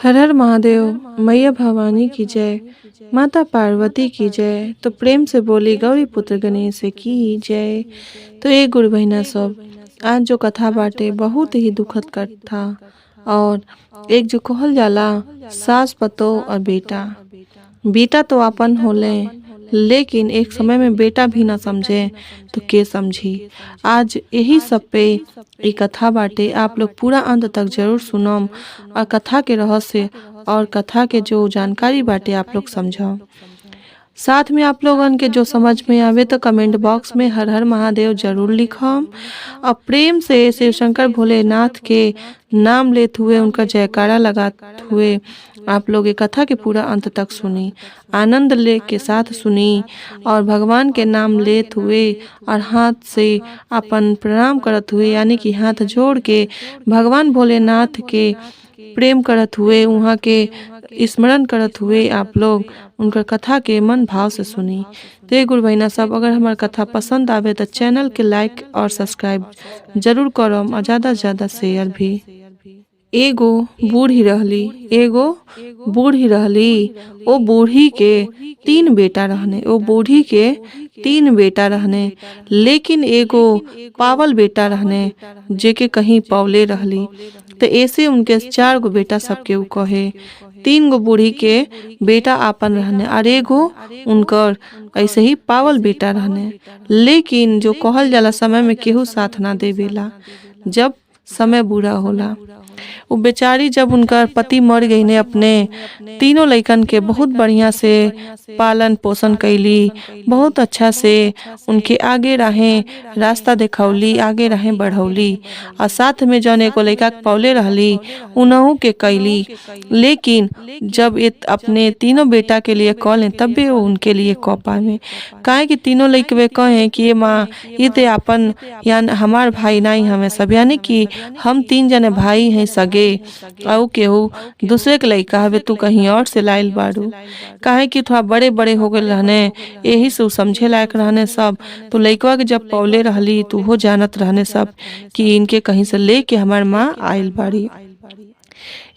हर हर महादेव। मैया भवानी की जय। माता पार्वती की जय। तो प्रेम से बोली गौरी पुत्र गणेश की जय। तो ये गुरु बहिना सब, आज जो कथा बाटे बहुत ही दुखद कथा। और एक जो कहल जाला सास पतो और बेटा। बेटा तो अपन होले, लेकिन एक समय में बेटा भी ना समझे तो के समझी। आज यही सब पे एक कथा बाटे, आप लोग पूरा अंत तक जरूर सुनम और कथा के रहस्य और कथा के जो जानकारी बाटे आप लोग समझो। साथ में आप लोगन के जो समझ में आवे तो कमेंट बॉक्स में हर हर महादेव जरूर लिखम और प्रेम से शिव शंकर भोलेनाथ के नाम लेते हुए उनका जयकारा लगाते हुए आप लोग ये कथा के पूरा अंत तक सुनी, आनंद ले के साथ सुनी और भगवान के नाम लेते हुए और हाथ से अपन प्रणाम करत हुए, यानी कि हाथ जोड़ के भगवान भोलेनाथ के प्रेम करत हुए, वहाँ के स्मरण करत हुए आप लोग उनकर कथा के मन भाव से सुनी। तो ये गुरु बहिना सब, अगर हमार कथा पसंद आवे तो चैनल के लाइक और सब्सक्राइब जरूर करम और ज़्यादा से ज़्यादा शेयर भी। एगो बूढ़ी रहली। ओ बूढ़ी के तीन बेटा रहने। ओ बूढ़ी के तीन बेटा रहने, लेकिन एगो पावल बेटा रहने जेके कहीं पौले रहली। तो ऐसे उनके चार गो बेटा सबके ऊ कहे। तीन गो बूढ़ी के बेटा आपन रहने और एगो उनकर ऐसे ही पावल बेटा रहने। लेकिन जो कहल जाला समय में केहू साथ ना देवेला, जब समय बुरा होला। वो बेचारी जब उनका पति मर गई ने, अपने तीनों लइकन के बहुत बढ़िया से पालन पोषण कैली, बहुत अच्छा से उनके आगे रहें रास्ता देखौली, आगे रहें बढ़ौली और साथ में जौन एगो लइका पौले रहली उनहु के कैली। लेकिन जब ये अपने तीनों बेटा के लिए कॉलें तब वो उनके लिए कह पावे, काहे कि तीनों लइकवे कहें कि ये माँ ये ते अपन यानी हमार भाई नहीं हमें सब, यानी कि हम तीन जने भाई हैं सगे और केहू दूसरे के लइका हवे, तू कहीं और से लाइल बाड़ू। काहे कि थोड़ा बड़े बड़े हो गए रहने, यही से समझे लायक रहने सब। तो लइकवा के जब पौले रहली तो वो जानत रहने सब कि इनके कहीं से लेके हमार माँ आइल बाड़ी।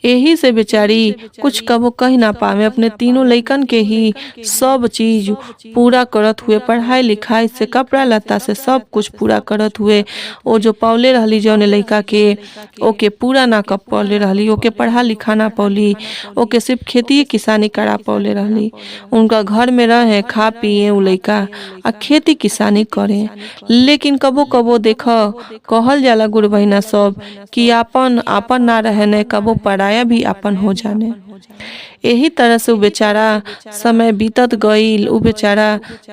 यही से बेचारी कुछ कबो कह ना पावे, अपने तीनों लइकन के ही सब चीज पूरा करत हुए, पढ़ाई लिखाई से कपड़ा लत्ता से सब कुछ पूरा करत हुए। वो जो पौले रहली जौन लइका के, ओके पूरा ना कर पौले रहली, ओके पढ़ा लिखा ना पौली, ओके सिर्फ खेती किसानी करा पौले रहली। उनका घर में रहे खा पिए उ लइका आ खेती किसानी करे। लेकिन कबो कबो देख कहल जाला गुरु बहिना सब कि आपन आपन ना रहने कबो पराया भी आपन हो जाने। यही तरह से उ बेचारा समय बीतत गईल। उ बेचारा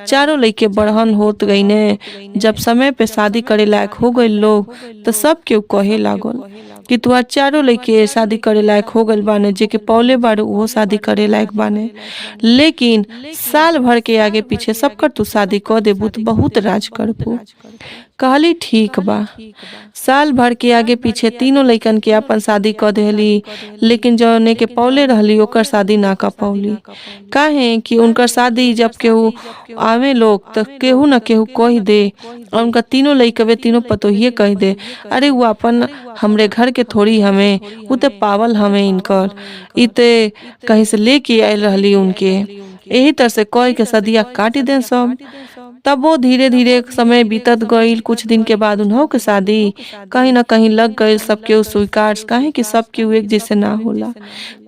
चारों लइके बढ़न होत गईने। जब समय पे शादी करे लायक हो गईल लोग तो सब केहू कहे लागल कि तू चारों लइके शादी करे लायक हो गईल बाने, जेके पौले बाड़ू वो शादी करे लायक बाने। लेकिन साल भर के आगे पीछे सबकर तू शादी कर देबू तो बहुत राज करबू। कहली ठीक बा। साल भर के आगे पीछे तीनों लइकन के अपन शादी कर देली, लेकिन जौने के पौले रहली ओकर शादी ना कर पौली। काहे कि उनकर शादी जब केहू आवे लोग तो केहू ना केहू कह दे, और उनका तीनों लइकवे तीनों पतोहिए कह दे, अरे वो अपन हमरे घर के थोड़ी हमें, वो तो पावल हमें इनकर, इते कहीं से लेके आयल रहली उनके। यही तरह से कह के सदिया काट दे सब। तब वो धीरे धीरे समय बीतत गईल। कुछ दिन के बाद उन्हों के शादी कहीं ना कहीं लग गई। सबके स्वीकार, काहे कि सबके एक जैसे ना होला,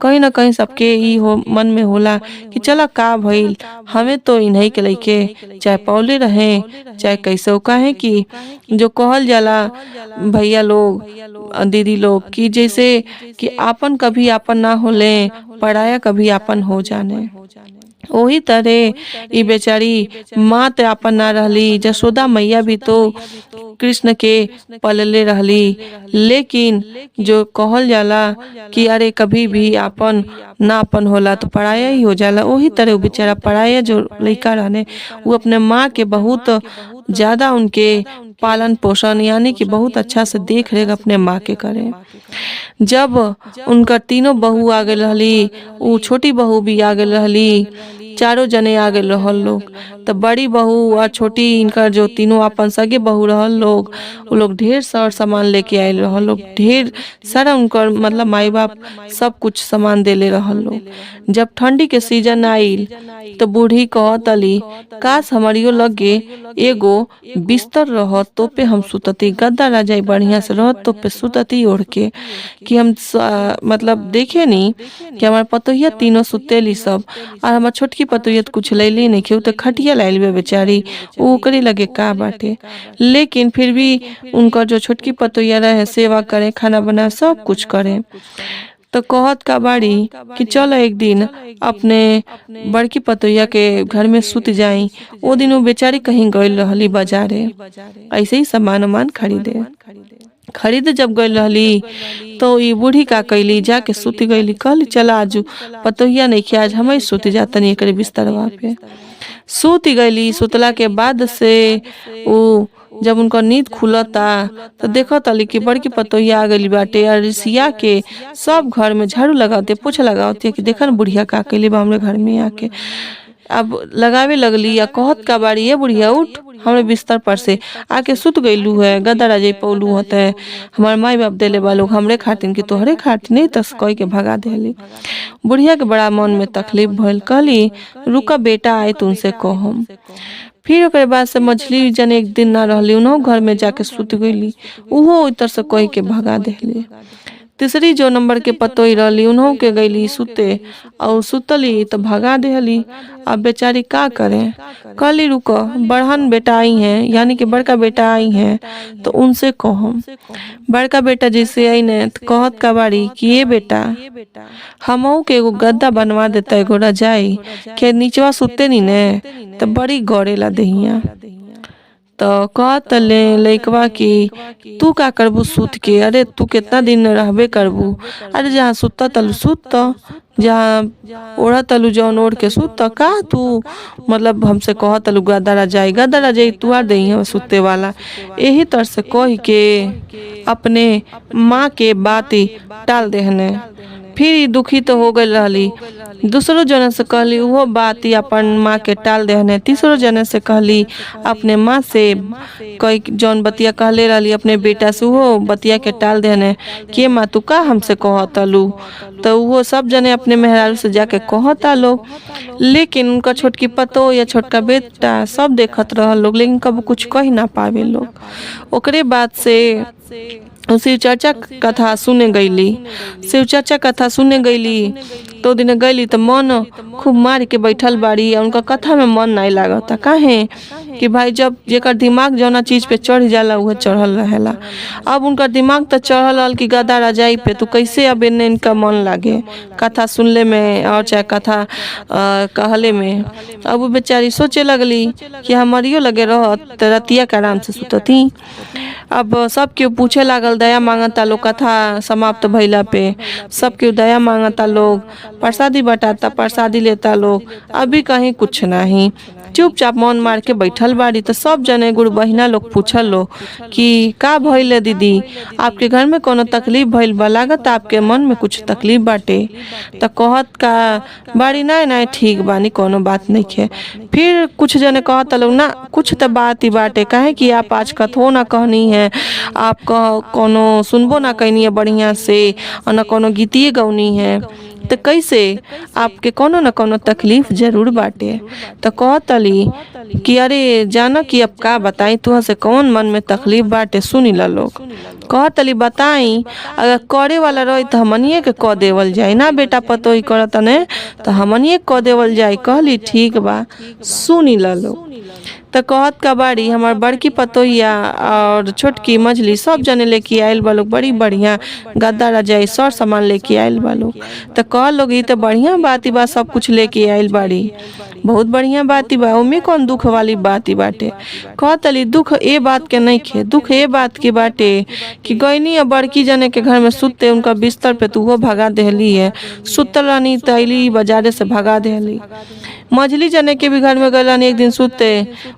कहीं ना कहीं सबके ही हो मन में होला कि चला का भइल, हमें तो इन्हीं के लइके चाहे पौले रहे चाहे कैसे। काहे कि जो कहल जाला भैया लोग दीदी लोग कि जैसे कि आपन कभी आपन ना होले, पराया कभी आपन हो जाने। वही तरह ई बेचारी माँ ते आपन ना रहली। जसोदा मैया भी तो कृष्ण के पलले रहली, लेकिन जो कहल जाला कि अरे कभी भी आपन ना अपन होला तो पराया ही हो जाला। वही तरह वो बेचारा पराया जो लइका रहने, वो अपने माँ के बहुत ज्यादा उनके पालन पोषण यानी कि बहुत अच्छा से देख रेख अपने माँ के करे। जब उनका तीनों बहू आ गए रहली, वो छोटी बहू भी आ गए रहली, चारों जने आ गए रहल लोग। तो बड़ी बहू और छोटी इनका जो तीनों अपन सगे बहू रहल रहल लोग, वो लोग ढेर सारा सामान लेके आयल रहल लोग, ढेर सारा उनकर मतलब माई बाप सब कुछ सामान देले रहल लोग। जब ठंडी के सीजन आइल तो बूढ़ी कहतली काश हमारियो लगे एगो बिस्तर रहत तो पे हम सुतती, गद्दा रजाई बढ़िया से रहत तो पे सुतती ओढ़ के। कि हम मतलब देखे नी कि हमार पतोहिया तीनों सुतेली सब, और हमार छोटकी पतोहिया तो कुछ लैली नहीं खे, तो खटिया लाइल बे बेचारी, वो ओकरे लगे का बाटे। लेकिन फिर भी उनका जो छोटकी पतोहिया रहे सेवा करे, खाना बनाए, सब कुछ करे। तो कहत का बाड़ी कि चलो एक दिन अपने बड़की पतोहिया के घर में सुत जाई। वो दिन वो बेचारी कहीं गई रहली बाजारे ऐसे ही सामान वामान खरीद जब गई रहली तो ये बूढ़ी का कैली जाके सुती गईली। कहली चला आजू पतोहिया नहीं खे, आज हम ही सुत जातनी एकरे बिस्तरवा पे। सुती गईली। सुतला के बाद से वो जब उनका नींद खुलता तो देखो तली कि बड़की पतोहिया आ गई बाटे, और रिसिया के सब घर में झाड़ू लगाते पोछा लगाते कि देखा न बुढ़िया का कैली बा हमरे घर में आके। अब लगावे लगली या कहत का बाड़ी ये बुढ़िया उठ हमरे बिस्तर पर से आके सुत गईलू है, गद्दा रजाई पौलू होते हमारे माई बाप देले बा लोग हमरे खातिन कि तोहरे खातिन नहीं तस कह के भगा देली। बुढ़िया के बड़ा मन में तकलीफ भइल। कहली रुका बेटा आए तुमसे कहम। फिर ओकरे बाद से मछली जन एक दिन ना रहली, उन्हों घर में जाके सुत गईली, उहो इतर से कह के भगा देली। तीसरी जो नंबर के पतोई रहली उन्हों के गईली सुते और सुतली तो भगा देली। अब बेचारी का करे। कहली रुको बड़हन बेटा आई हैं, यानी कि बड़का बेटा आई हैं तो उनसे कहो। बड़का बेटा जैसे आई ने तो कहत का बाड़ी कि ये बेटा हमहू के एगो गद्दा बनवा देता, एगो रजाई के नीचवा सुते नी ने तो बड़ी गड़ेला दहिया। तो कहत ले लइकवा की तू का करबू सूत के, अरे तू कितना दिन रहबे करबू, अरे जहाँ सुता तलू सुत, जहाँ ओढ़ा तलू जौन ओढ़ के सुत, का तू मतलब हमसे कह तलू गद्दा रजाई तू आ दही हम सुते वाला। यही तरह से कह के अपने माँ के बात टाल देहने। फिर दुखी तो हो गई रहली, दूसरों जने से कहली वो बात ही अपन माँ के टाल देहने। तीसरों जने से कहली अपने माँ से कई जौन बतिया कहले रहली अपने बेटा से वो बतिया के टाल देहने कि माँ तू का हमसे कहतलू। तो वो सब जने अपने मेहरारू से जाके कहता लोग, लेकिन उनका छोटकी पतो या छोटका बेटा सब देखत रह लोग, लेकिन कब कुछ कह ना पावे लोग। ओकरे बाद से शिव चर्चा कथा सुने गईली। शिव चर्चा कथा सुने गईली तो दिन गईली तो मन खूब मार के बैठल बाड़ी, उनका कथा में मन नहीं लागता। काहे कि भाई जब जेकर दिमाग जौना चीज पे चढ़ जाला वह चढ़ल रहेला। अब उनका दिमाग तो चढ़ल रहल कि गद्दा रजाई पे, तो कैसे अब इन्हें इनका मन लागे कथा सुनले में और चाहे कथा कहले में। अब वो बेचारी सोचे लगली कि हमारियो लगे रहत रतिया के आराम से सुतती। अब सब केहू पूछे लागल, दया मांगता लोग कथा समाप्त भइला पे, सब केहू दया मांगता लोग, प्रसादी बटाता प्रसादी लेता लोग। अभी कहीं कुछ नहीं, चुपचाप मन मार के बैठल बाड़ी। तो सब जने गुरु बहिना लोग पूछल लो कि का भइल दीदी, आपके घर में कोनो तकलीफ भइल बा, लागत आपके मन में कुछ तकलीफ बाटे। तो कहत का बाड़ी नहीं ठीक बानी, कोनो बात नहीं है। फिर कुछ जने कहता लोग ना कुछ तो बात ही बाटे, काहे कि आप आज कथो ना कहनी है, आप कोनो सुनबो ना कहनी है बढ़िया से, और ना कोनो गीतिए गौनी है, तो कैसे आपके कोनो न कोनो तकलीफ जरूर बाटे। तो कहतली कि अरे जाना कि अब का बताई तुह से कौन मन में तकलीफ बाटे, सुनी ला लोग। कहतली बताई, अगर करे वाला रही तो हमनिए के कह देवल जाए ना, बेटा पतो ही करत ने तो हमनिए कह देवल जाए। कहली ठीक बा सुनी ला लोग। तो कहत का बाड़ी हमार बड़की पतोहिया और छोटकी मछली सब जने लेके आयल बा लोग, बड़ी बढ़िया गद्दा रजाई सर सामान लेके आयल बा लोग। तो कह लोग ये तो बढ़िया बात ही बा, सब कुछ लेके आयल बाड़ी, बहुत बढ़िया बात ही बा, उमे कौन दुख वाली बात ही बाटे। कहतली दुख ए बात के नहीं खे, दुख ए बात के बाटे कि गईनी या बड़की जने के घर में सुते उनका बिस्तर पे तू वो भगा देली है, सुतल रानी तैली बाजारे से भगा देली। मझली जने के भी घर में गलन एक दिन सुते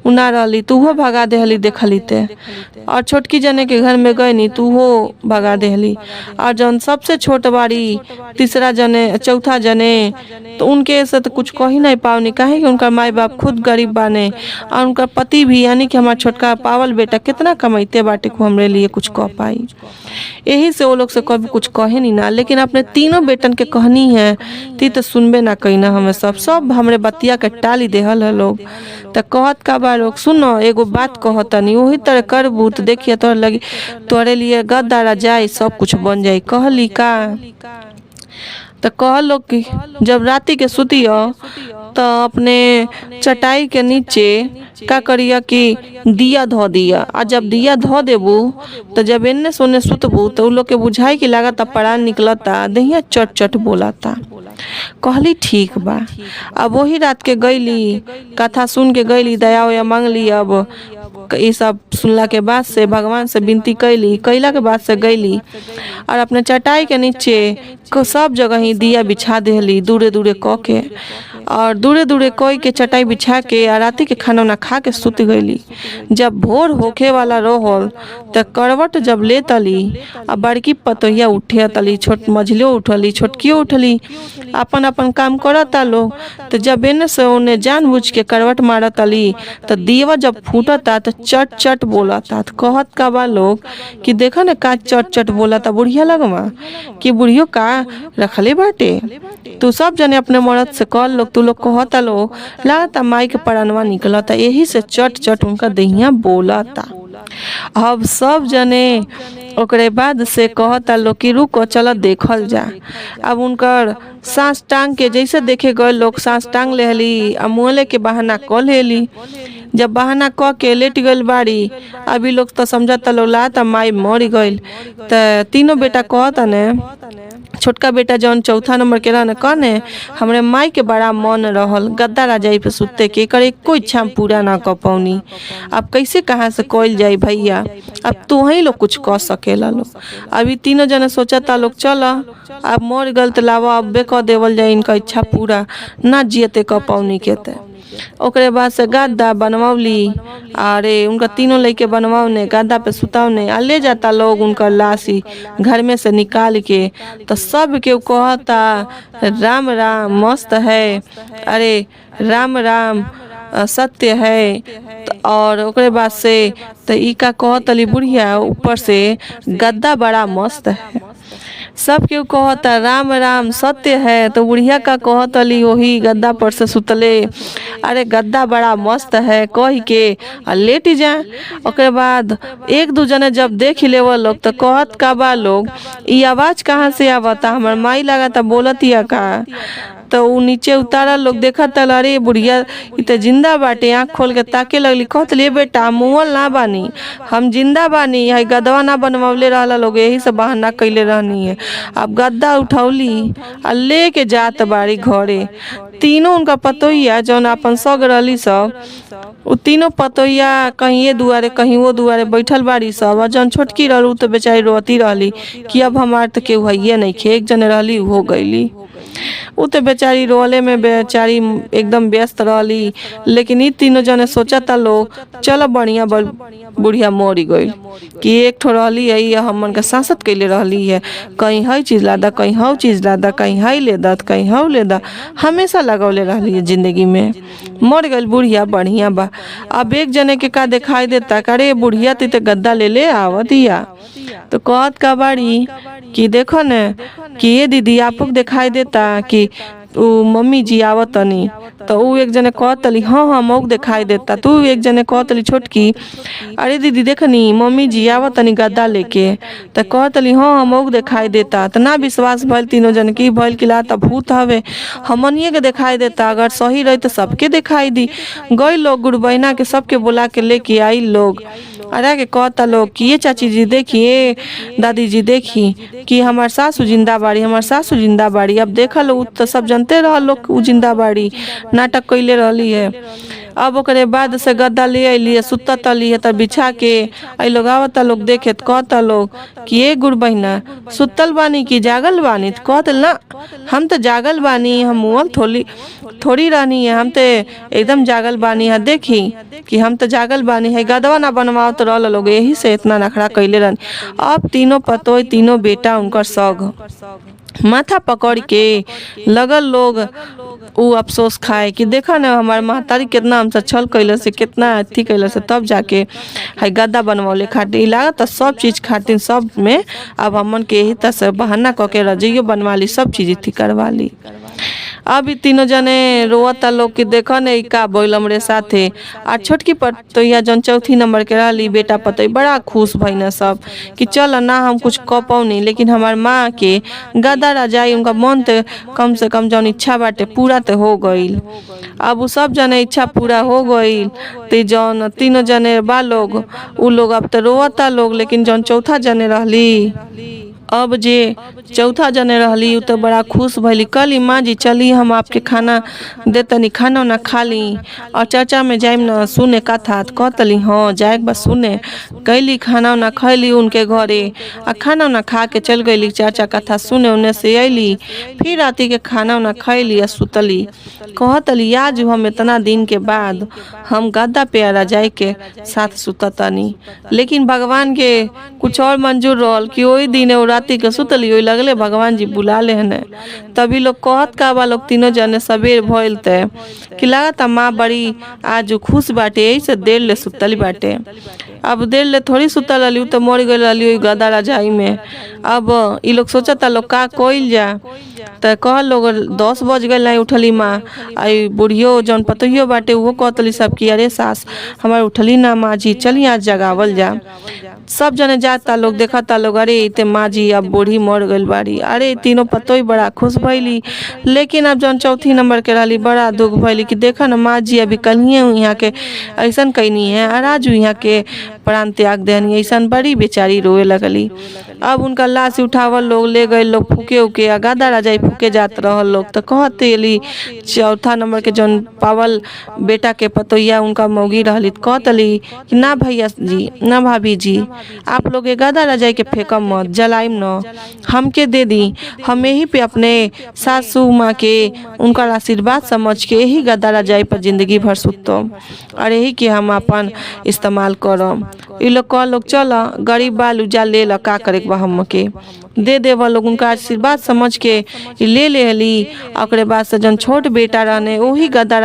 उ ना रहली तू हो भगा देहली देखली ते। और छोटकी जने के घर में गईनी तू हो भगा देहली। और जौन सबसे छोट बाड़ी तीसरा जने चौथा जने तो उनके से तो कुछ कह ही नहीं पावनी, काहे कि उनका माई बाप खुद गरीब बाने और उनका पति भी यानी कि हमारा छोटका पावल बेटा कितना कमाइते बाटे को हमरे लिए कुछ कह पाई। यही से वो लोग से कभी कुछ कहे नहीं ना, लेकिन अपने तीनों बेटन के कहनी है ती तो सुनबे ना कहीना। हमें सब हमरे बतिया के टाली देहल है लोग। तो कहत का बा लोग सुनो एगो बात कहतनी वही तरह करबू तो देखिए तोहर लगी तोरे लिए गद्दारा जाए सब कुछ बन जाए। कहली का तो कह लो कि जब राती के सुतियो तो अपने चटाई के नीचे का करिया कि दिया धो दिया। और जब दिया धो देबू तो जब एने सोने सुतबू तो उ लोग के बुझाई कि लागत परान निकलता दहिया चट चट बोलाता। कहली ठीक बा। अब वही रात के गईली कथा सुन के गईली दया वया मांगली। अब ये सब सुनला के बाद से भगवान से विनती कैली, कैला के बाद से गईली और अपने चटाई के नीचे को सब जगह ही दिया बिछा देली दूरे दूरे क के। और दूरे दूरे कोई के चटाई बिछा के और राती के खाना उना खा के सुत गईली। जब भोर होखे वाला रहल तो करवट जब ले तली और बड़की पतोहिया उठे तली, छोट मझलियो उठली छोटकियो उठली अपन अपन काम करता लोग। तो जब एने से उन्हें जानबूझ के करवट मारतली तो दीवा जब फूटता तो चट चट बोलता। तो कहत का बा लोग कि देखा न का चट चट बोलता बुढ़िया लगवा कि बुढ़ियो का रखले बाटे। तू सब जने अपने मर्द से कह लोग तू लोग कहता लोग लागता माई के परानवा निकलता यही से चट चट उनका दहिया बोलता। अब सब जने ओकरे बाद से कहता लोग कि रुको चलो देखल जा। अब उनकर सांस टांग के जैसे देखे गए लोग सांस टांग लेली और मुँहले के बहाना क लेली। जब बहाना क के लेट गइल बाड़ी अभी लोग तो समझता लोग लाता माई मर गइल। तो तीनों बेटा कहता ने छोटका बेटा जौन चौथा नंबर के रहने कहने हमरे माई के बड़ा मन रहल गद्दा राजाई पे सुते के करे कोई इच्छा पूरा ना कर पौनी। अब कैसे कहाँ से कइल जाई भैया, अब तू ही लोग कुछ कह सकेला लोग। अभी तीनों जने सोचता लोग चल अब मर गल तो लावा अब कह देवल जाए इनका इच्छा पूरा ना जियते कह पौनी के। ओकरे बाद से गद्दा बनवली अरे उनका तीनों लड़के बनवाने गद्दा पे सुतावने आ ले जाता लोग उनका लाशी घर में से निकाल के। तो सब के कहता राम राम मस्त है, अरे राम राम सत्य है। और ओकरे बाद से तो ई का कहतली बुढ़िया ऊपर से गद्दा बड़ा मस्त है। सब केहू कहता राम राम सत्य है। तो बुढ़िया का कहतली वही गद्दा पर से सुतले अरे गद्दा बड़ा मस्त है कह के लेट जा। ओकरे बाद एक दू जने जब देख लेवल लोग तो कहत का बा लोग ई आवाज कहाँ से आवता हमर माई लगाता बोलतिया का। तो उ नीचे उतारा लोग देखा तल अरे बुढ़िया इ त जिंदा बाटे। आँख खोल के ताके लगली कहतली बेटा मुअल ना बानी हम जिंदा बानी है गदवा ना बनवले रहला लोग यही से बहाना कैले रहनी है। अब गद्दा उठौली आ लेके जात बाड़ी घरे। तीनों उनका पतोहिया जौन अपन सग रहली सब उ तीनों पतोहिया कहीं ये दुआरे कहीं वो दुआरे बैठल बाड़ी सब। और जौन छोटकी रहल उ तो बेचारी रोती रहली कि अब हमार तो केहू है नहीं खे एक जने रहली हो गईली। उ तो बेचारी रोले में बेचारी एकदम व्यस्त रहली। लेकिन ई तीनों जने सोचता लोग चलो बढ़िया बुढ़िया मरी गई कि एक ठो रहली है हमन के सांसत कैले रहली है कहीं है चीज लादा कहीं हौ चीज लादा कहीं है ले दा कहीं हौ ले दा हमेशा लगौले रहली है जिंदगी में। मर गई बुढ़िया बढ़िया बा। अब एक जने के का दिखाई देता अरे बुढ़िया ती गद्दा ले आवतिया। तो कहत का बाड़ी कि देखो न कि ये दीदी आपको दिखाई देता कि मम्मी जी आवतनी। तो उ एक जने कहतली हाँ हाँ मौक दिखाई देता। तू एक जने कहतली छोटकी अरे दीदी देखनी मम्मी जी आवतनी गद्दा लेके। तो कहतली हाँ हाँ मौक दिखाई देता। तो ना विश्वास भइल तीनों जन की भइल कि ला तब भूत हवे हमनिए के दिखाई देता अगर सही रही तो सबके दिखाई दी। गई लोग गुरु बहिना के सबके बुला के लेके आई लोग। अरे के कहता लोग कि ये चाची जी देखिए दादी जी देखी कि हमार सासू जिंदा बाड़ी हमार सासू जिंदा बाड़ी। अब देखा लोग तो सब जनते रह लोग उ जिंदा बाड़ी नाटक कैले रहली है। अब ओकरे बाद से गद्दा ले अली सुता तली है त बिछा के आई लोग आवता लोग देखे त कहता लोग कि ए गुड़ बहिना सुतल बानी कि जागल बानी त कहत ना हम तो जागल बानी, हम मुअल थोड़ी रहनी है, हम तो एकदम जागल बानी है। देखी कि हम तो जागल बानी है, गदवा ना बनवाओ तो रह लोग यही से इतना नखरा कैले रहनी। अब तीनों पतोय तीनों बेटा उनकर सग माथा पकड़ के लगल लोग उ अफसोस खाए कि देखा ना हमार महतारी कितना हमसे छल कैले से कितना अथी कैले से तब जाके है गद्दा बनवले खातिर लागत सब चीज खातिर सब में अब हमन के यही तरह से बहाना क के रजइयो बनवा ली सब चीज थी करवा ली। अब ई तीनों जने रोवता लोग कि देखो ने का बोल हमरे साथे। आ छोटकी पतोहिया जन चौथी नंबर के रहली बेटा पतोही बड़ा खुश भइना सब कि चल ना हम कुछ क पौनी लेकिन हमार माँ के गदा रजाई उनका मन ते कम से कम जौन इच्छा बाटे पूरा ते हो गईल। अब उ सब जने इच्छा पूरा हो गईल ते जौन तीनों जने बा लोग उ लोग अब तो रोवता लोग। लेकिन जौन चौथा जने रहली अब जे चौथा जने रहली उ तो बड़ा खुश भइली, कहली माँ जी चली हम आपके खाना देतनी, खाना ना खा ली और चर्चा में जाइम न सुने कथा। कहतली हाँ जाए बस सुने। कैली खाना ना खैली उनके घरे आ खाना ना खा के चल गईली चर्चा कथा सुने। उन्हें से अली फिर राती के खाना ना खैली आ सुतली। कहतली आज हम इतना दिन के बाद हम गद्दा पे रजाई के साथ सुततनी, लेकिन भगवान के कुछ और मंजूर रहल कि वही दिन राती के सुतली वही लगले भगवान जी बुला ले हने। तभी लोग कहत का बा लोग तीनों जने सबेर भइल ते कि लागत माँ बड़ी आज खुश बाटे यही से देर ले सुतली बाटे। अब देर ले थोड़ी सुतल रही तो मर गई रही गदा रजाई में। अब ई लोग सोचता लोग का कोइल जा त कह लोग 10 बज गए नहीं उठली माँ। आई बुढ़ियो जौन पतोहियो बाटे वो कहतली सब कि अरे सास हमार उठली ना माँ जी चली आज जगावल जा। सब जने जाता लोग देखता लोग अरे इते माँ जी अब बूढ़ी मर गई बाड़ी। अरे तीनों पतोही बड़ा खुश भइली। लेकिन अब जौन चौथी नंबर के रहली बड़ा दुख भइली कि देखा ना माँ जी अभी कलिए यहाँ के ऐसा कैनी है और आज यहाँ के प्राण त्याग देनी ऐसा बड़ी बेचारी रोए लगली। अब उनका लाश उठावल लोग ले गए लोग फूके उके गदा रजाई फूके जात रहल लोग। तो कहते अली चौथा नंबर के जौन पावल बेटा के पतोहिया उनका मौगी रहली कहतली कि ना भैया जी ना भाभी जी आप लोग ये गदा रजाई के फेंकम मत जलाइम न, हमके दे दी। हम यही पे अपने सासू माँ के उनका आशीर्वाद समझ के यही गदा रजाई पर जिंदगी भर सुतम और यही के हम अपन इस्तेमाल करम। ये लोग कह लोग चल गरीब बालू जा ले ला का करे हम के दे देव लोग उनका आशीर्वाद समझ के ले ली। ओकरे बाद से जन छोट बेटा रहने वही गद्दा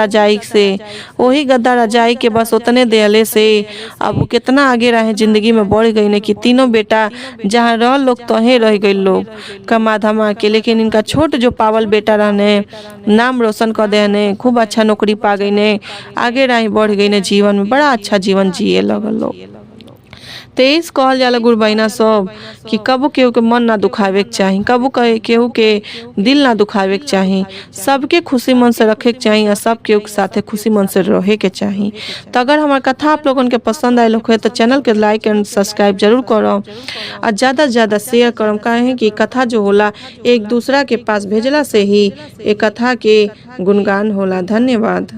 रजाई के बस उतने देले से अब कितना आगे रहे जिंदगी में बढ़ गई ने कि तीनों बेटा जहाँ रह लोग तहे रह गए लोग कमा धमा के। लेकिन इनका छोट जो पावल बेटा रहने नाम रोशन कर देने खूब अच्छा नौकरी पा गई ने आगे रहे बढ़ गई ने जीवन में बड़ा अच्छा जीवन जिए लगल लोग। तेईस कहल जाला गुड़ बहिना सब कि कबो केहू के मन ना दुखावे के चाही, कबो केहू के दिल ना दुखावे के चाही, सबके खुशी मन से रखे के चाही और सब केहू के साथे खुशी मन से रहे के चाही। तो अगर हमार कथा आप लोगन के पसंद आयल हो तो चैनल के लाइक एंड सब्सक्राइब जरूर करो और ज़्यादा से ज़्यादा शेयर करो। काहे कि कथा जो होला एक दूसरा के पास भेजला से ही एक कथा के गुणगान होला। धन्यवाद।